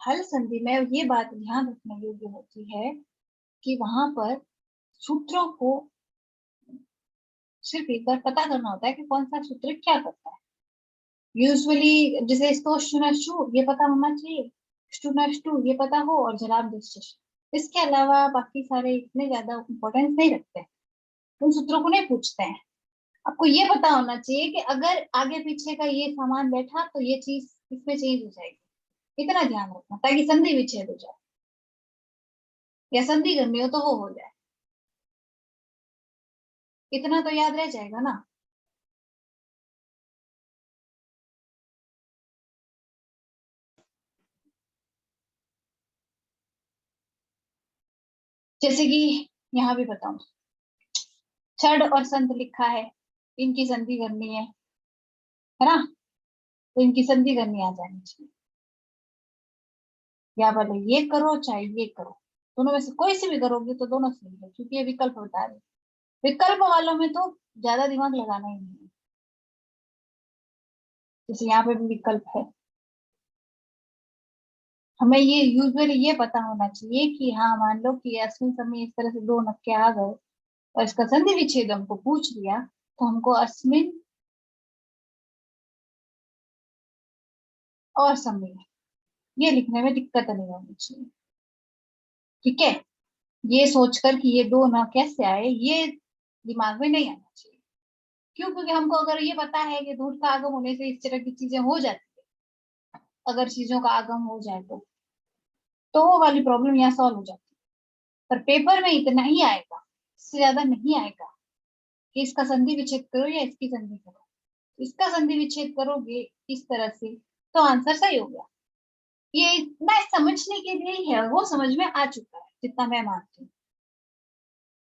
हल संधि में ये बात ध्यान रखने योग्य होती है कि वहां पर सूत्रों को सिर्फ एक बार पता करना होता है कि कौन सा सूत्र क्या करता है। यूजुअली जैसे इसको शुनशु ये पता होना चाहिए, शुनशु ये पता हो, और जलाब दिश। इसके अलावा बाकी सारे इतने ज्यादा इम्पोर्टेंस नहीं रखते हैं, उन सूत्रों को नहीं पूछते हैं। आपको ये पता होना चाहिए कि अगर आगे पीछे का ये सामान बैठा तो ये चीज इसमें चेंज हो जाएगी, इतना ध्यान रखना ताकि संधि विच्छेद हो जाए या संधि करनी हो तो वो हो जाए, इतना तो याद रह जाएगा ना। जैसे कि यहाँ भी बताऊं, छड़ और संत लिखा है, इनकी संधि करनी है ना, तो इनकी संधि करनी आ जानी चाहिए। या भले ये करो चाहे ये करो, दोनों में से कोई सी भी करोगे तो दोनों सही है, क्योंकि ये विकल्प बता रहे। विकल्प वालों में तो ज्यादा दिमाग लगाना ही नहीं है। जैसे यहाँ पे भी विकल्प है, हमें ये यूजुअली ये पता होना चाहिए कि हाँ मान लो कि अश्विन समय इस तरह से दो नक्के आ गए और इसका संधि विच्छेद हमको पूछ लिया, तो हमको अश्विन और समय ये लिखने में दिक्कत नहीं होनी चाहिए। ठीक है, ये सोचकर कि ये दो न कैसे आए ये दिमाग में नहीं आना चाहिए। क्यों? क्योंकि हमको अगर ये पता है कि दूध का आगम होने से इस तरह की चीजें हो जाती है, अगर चीजों का आगम हो जाए तो वो वाली प्रॉब्लम यहाँ सॉल्व हो जाती है। पर पेपर में इतना ही आएगा, इससे ज्यादा नहीं आएगा कि इसका संधि विच्छेद करो या इसकी संधि करो। इसका संधि विच्छेद करोगे इस तरह से तो आंसर सही हो गया। ये इतना समझने के लिए ही है, वो समझ में आ चुका है जितना मैं मानती हूँ।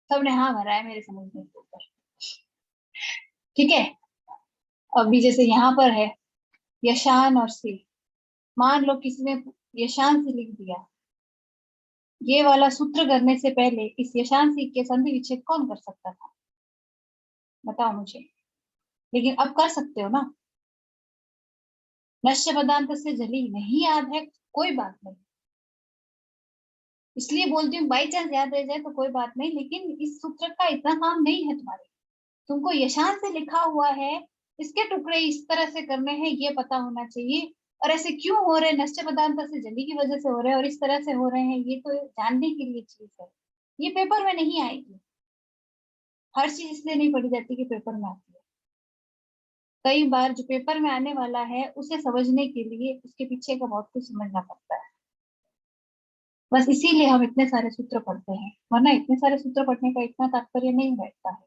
सबने हाँ भरा है मेरे समझने के ऊपर। ठीक है, अभी जैसे यहाँ पर है यशान और से, मान लो किसी ने यशान से लिख दिया, ये वाला सूत्र करने से पहले इस यशान से के संधि विच्छेद कौन कर सकता था? बताओ मुझे। लेकिन अब कर सकते हो ना। नश्य पदार्थ से जली, नहीं याद है कोई बात नहीं, इसलिए बोलती हूँ बाई चांस याद रह जाए तो कोई बात नहीं, लेकिन इस सूत्र का इतना काम नहीं है तुम्हारे। तुमको यशान से लिखा हुआ है, इसके टुकड़े इस तरह से करने हैं ये पता होना चाहिए। और ऐसे क्यों हो रहे, नष्ट पदार्थ से जली की वजह से हो रहे हैं और इस तरह से हो रहे हैं, ये तो जानने के लिए चीज है। ये पेपर में नहीं आएगी, हर चीज इसलिए नहीं पढ़ी जाती कि पेपर में आती है। कई बार जो पेपर में आने वाला है उसे समझने के लिए उसके पीछे का बहुत कुछ समझना पड़ता है। बस इसीलिए हम इतने सारे सूत्र पढ़ते हैं, वरना इतने सारे सूत्र पढ़ने का इतना तात्पर्य नहीं बैठता है।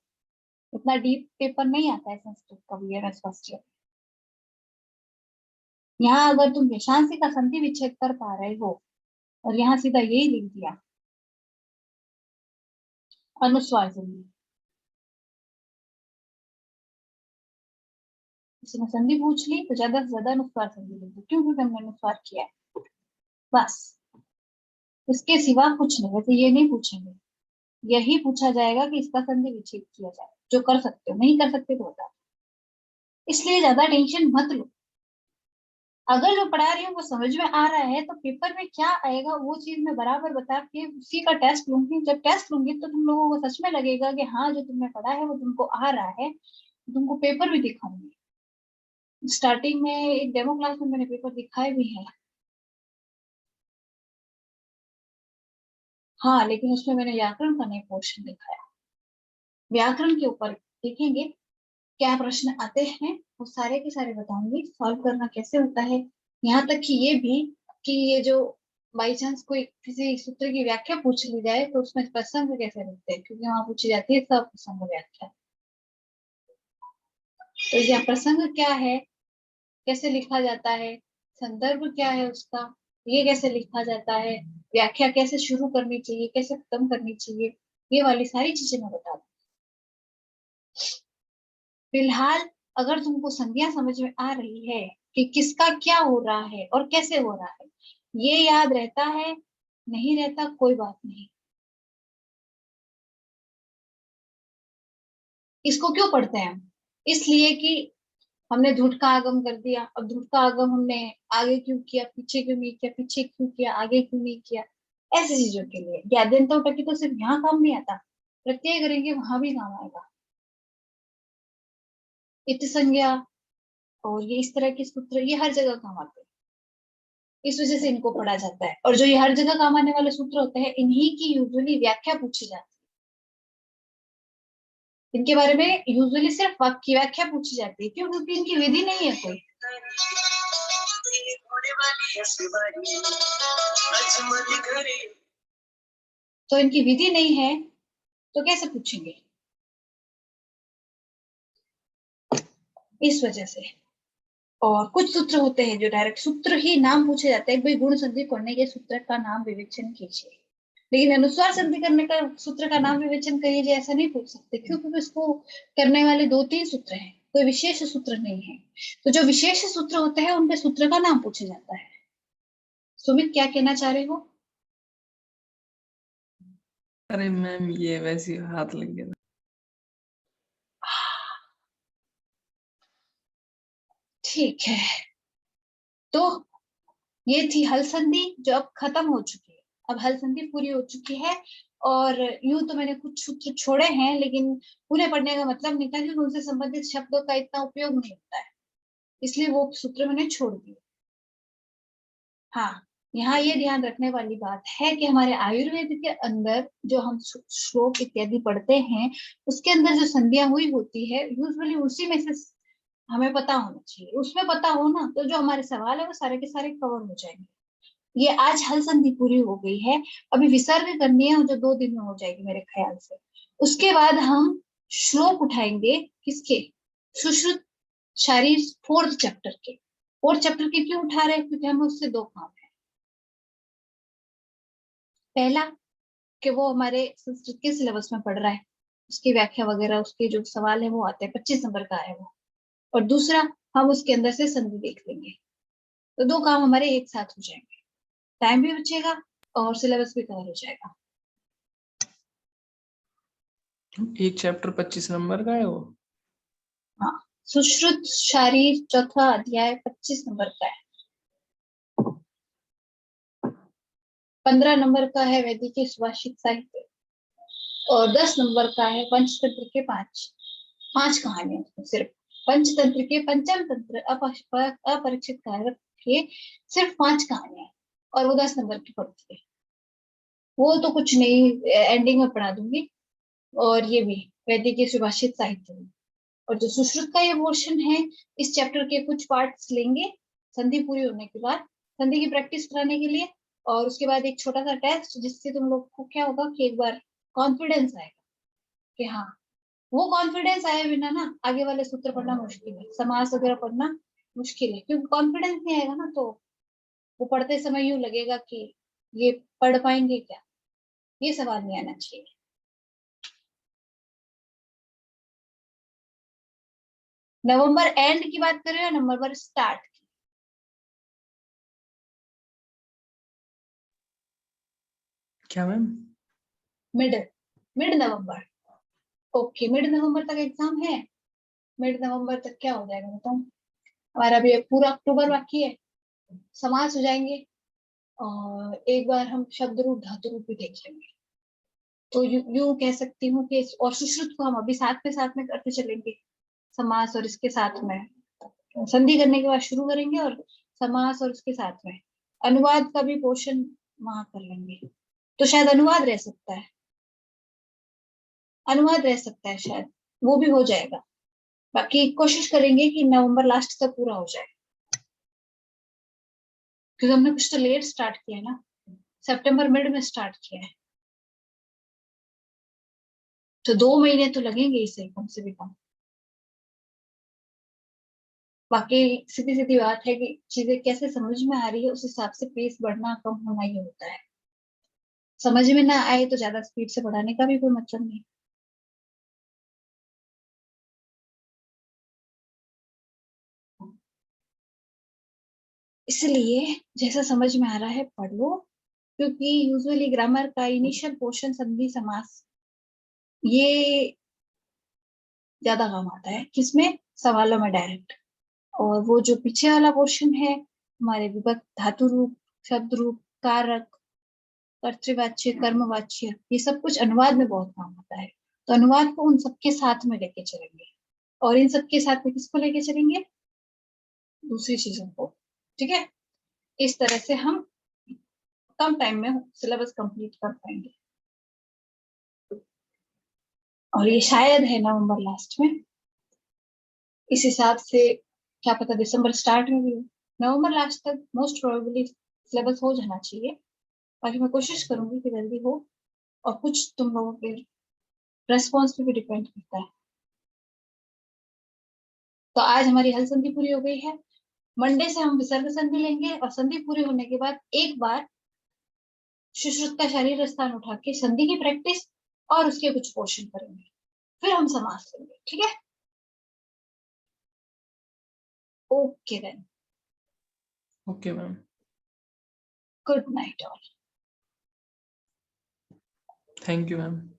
इतना डीप पेपर नहीं आता है संस्कृत का बीएमएस फर्स्ट ईयर। यहाँ अगर तुम यशांसी का संधि विच्छेद कर पा रहे हो और यहाँ सीधा यही लिख दिया अनुस्वार संधि, किसी ने संधि पूछ ली तो ज्यादा से ज्यादा अनुस्वार संधि लिख दो, क्यों? क्योंकि हमने अनुस्वार किया है बस। इसके सिवा कुछ नहीं, वैसे ये नहीं पूछेंगे, यही पूछा जाएगा कि इसका संधि विच्छेद किया जाए, जो कर सकते हो, नहीं कर सकते तो बता। इसलिए ज्यादा टेंशन मत लो। अगर जो पढ़ा रही हूँ वो समझ में आ रहा है तो पेपर में क्या आएगा वो चीज मैं बराबर बता के उसी का टेस्ट लूंगी। जब टेस्ट लूंगी तो तुम लोगों को सच में लगेगा कि हाँ जो तुमने पढ़ा है वो तुमको आ रहा है, तुमको पेपर भी दिखाऊंगी। स्टार्टिंग में एक डेमो क्लास में मैंने पेपर दिखाए भी है। हाँ, लेकिन उसमें मैंने व्याकरण का नहीं पोर्शन दिखाया। व्याकरण के ऊपर देखेंगे क्या प्रश्न आते हैं, वो सारे के सारे बताऊंगी, सॉल्व करना कैसे होता है। यहाँ तक कि ये भी कि ये जो बाई चांस कोई किसी सूत्र की व्याख्या पूछ ली जाए तो उसमें प्रसंग कैसे लिखते हैं, क्योंकि वहां पूछी जाती है सब प्रसंग व्याख्या। तो यह प्रसंग क्या है, कैसे लिखा जाता है, संदर्भ क्या है उसका, ये कैसे लिखा जाता है, व्याख्या कैसे शुरू करनी चाहिए कैसे खत्म करनी चाहिए, ये वाली सारी चीजें मैं बता दूँ। फिलहाल अगर तुमको संज्ञा समझ में आ रही है कि किसका क्या हो रहा है और कैसे हो रहा है, ये याद रहता है, नहीं रहता कोई बात नहीं। इसको क्यों पढ़ते हैं हम? इसलिए कि हमने धुट का आगम कर दिया, अब धुट का आगम हमने आगे क्यों किया, पीछे क्यों नहीं किया, पीछे क्यों किया, आगे क्यों नहीं किया, ऐसी चीजों के लिए। ज्ञाद्यंत उटकी तो सिर्फ यहाँ काम नहीं आता, प्रत्यय करेंगे वहां भी काम आएगा। इत संज्ञा और ये इस तरह के सूत्र ये हर जगह काम आते हैं, इस वजह से इनको पढ़ा जाता है। और जो ये हर जगह काम आने वाले सूत्र होते हैं, इन्हीं की यूजुअली व्याख्या पूछी जाती है। इनके बारे में यूजुअली सिर्फ वाक्य की व्याख्या पूछी जाती है, क्यों? क्योंकि इनकी विधि नहीं है कोई। तो इनकी विधि नहीं है तो कैसे पूछेंगे, इस वजह से। और कुछ सूत्र होते हैं जो डायरेक्ट सूत्र ही नाम पूछे जाते हैं, भाई गुण संधि करने के सूत्र का नाम विवेचन कीजिए, लेकिन अनुस्वार संधि करने का सूत्र का नाम विवेचन करिए ऐसा नहीं पूछ सकते, क्योंकि इसको करने वाले 2-3 सूत्र हैं, कोई विशेष सूत्र नहीं है। तो जो विशेष सूत्र होते हैं उनके सूत्र का नाम पूछा जाता है। सुमित क्या कहना चाह रहे हो? अरे मैम ये वैसे हाथ लग गया। ठीक है, तो ये थी हल संधि जो अब खत्म हो चुकी है। अब हल संधि पूरी हो चुकी है, और यूं तो मैंने कुछ सूत्र छोड़े हैं, लेकिन उन्हें पढ़ने का मतलब नहीं था, क्योंकि उनसे संबंधित शब्दों का इतना उपयोग नहीं होता है, इसलिए वो सूत्र मैंने छोड़ दिए। हाँ, यहाँ ये ध्यान रखने वाली बात है कि हमारे आयुर्वेद के अंदर जो हम श्लोक इत्यादि पढ़ते हैं, उसके अंदर जो संधियां हुई होती है, यूजुअली उसी में से हमें पता होना चाहिए। उसमें पता हो ना, तो जो हमारे सवाल है वो सारे के सारे कवर हो जाएंगे। ये आज हल संधि पूरी हो गई है, अभी विसर्ग करनी है जो 2 दिन में हो जाएगी मेरे ख्याल से। उसके बाद हम श्लोक उठाएंगे, किसके? सुश्रुत शारीर 4th चैप्टर के। 4th चैप्टर के क्यों उठा रहे हैं? क्योंकि हमें उससे 2 काम है। पहला कि वो हमारे संस्कृत के सिलेबस में पढ़ रहा है, उसकी व्याख्या वगैरह, उसके जो सवाल है वो आते हैं, 25 नंबर का है वो। और दूसरा, हम उसके अंदर से संधि देख लेंगे, तो 2 काम हमारे एक साथ हो जाएंगे, टाइम भी बचेगा और सिलेबस भी कवर हो जाएगा। एक चैप्टर 25 नंबर का है वो? हाँ, सुश्रुत शारीर 4था अध्याय 25 नंबर का है। 15 नंबर का है वैदिक के सुभाषित साहित्य, और 10 नंबर का है पंचतंत्र के 5 कहानियां। सिर्फ पंचतंत्र के पंचम तंत्र अपरिचित कारक के सिर्फ 5 कहानियां, और वो 10 नंबर की पड़ती है। वो तो कुछ नहीं, एंडिंग में पढ़ा दूंगी। और ये भी वैदिक के सुभाषित साहित्य में। और जो सुश्रुत का ये पोर्शन है, इस चैप्टर के कुछ पार्ट्स लेंगे संधि पूरी होने के बाद, संधि की प्रैक्टिस कराने के लिए। और उसके बाद एक छोटा सा टेस्ट, जिससे तुम लोग को क्या होगा कि एक बार कॉन्फिडेंस आएगा कि हाँ, वो कॉन्फिडेंस आए बिना ना आगे वाले सूत्र पढ़ना मुश्किल है, समास वगैरह पढ़ना मुश्किल है, क्योंकि कॉन्फिडेंस नहीं आएगा ना, तो वो पढ़ते समय यूं लगेगा कि ये पढ़ पाएंगे क्या, ये सवाल नहीं आना चाहिए। नवंबर एंड की बात कर रहे हो, नवंबर स्टार्ट की? क्या मैम? मिड मिड नवंबर। ओके, मिड नवंबर तक एग्जाम है। मिड नवंबर तक क्या हो जाएगा बताओ? हमारा भी पूरा अक्टूबर बाकी है, समास हो जाएंगे, और एक बार हम शब्द रूप धातु रूप भी देख लेंगे। तो यूं कह सकती हूँ कि और सुश्रुत को हम अभी साथ में करते चलेंगे, समास और इसके साथ में संधि करने के बाद शुरू करेंगे, और समास और उसके साथ में अनुवाद का भी पोर्शन वहां कर लेंगे। तो शायद अनुवाद रह सकता है शायद, वो भी हो जाएगा। बाकी कोशिश करेंगे कि नवंबर लास्ट तक पूरा हो जाए, क्योंकि हमने कुछ तो लेट स्टार्ट किया है ना, सितंबर मिड में स्टार्ट किया है, तो 2 महीने तो लगेंगे इसे कम से भी कम। बाकी सीधी सीधी बात है कि चीजें कैसे समझ में आ रही है, उस हिसाब से पेस बढ़ना कम होना ही होता है। समझ में ना आए तो ज्यादा स्पीड से बढ़ाने का भी कोई मतलब नहीं। इसलिए जैसा समझ में आ रहा है पढ़ लो, क्योंकि यूजुअली ग्रामर का इनिशियल पोर्शन संधि समास ये ज्यादा काम आता है, किसमें? सवालों में डायरेक्ट। और वो जो पीछे वाला पोर्शन है हमारे विभक्त, धातु रूप, शब्द रूप, कारक, कर्तृवाच्य, कर्मवाच्य, ये सब कुछ अनुवाद में बहुत काम आता है। तो अनुवाद को उन सबके साथ में लेके चलेंगे, और इन सबके साथ में किसको लेके चलेंगे? दूसरी चीजों को। ठीक है, इस तरह से हम कम टाइम में सिलेबस कंप्लीट कर पाएंगे। और ये शायद है नवंबर लास्ट में, इस हिसाब से क्या पता दिसंबर स्टार्ट में भी हो। नवंबर लास्ट तक मोस्ट प्रोबेबली सिलेबस हो जाना चाहिए, बाकी मैं कोशिश करूंगी कि जल्दी हो, और कुछ तुम लोगों के रेस्पॉन्स पे भी डिपेंड करता है। तो आज हमारी हल संधि पूरी हो गई है। मंडे से हम विसर्ग संधि लेंगे, और संधि पूरी होने के बाद एक बार सुश्रुत का शरीर स्थान उठा के संधि की प्रैक्टिस और उसके कुछ पोर्शन करेंगे, फिर हम समास लेंगे। ठीक है, okay then, okay ma'am, good night all. Thank you ma'am.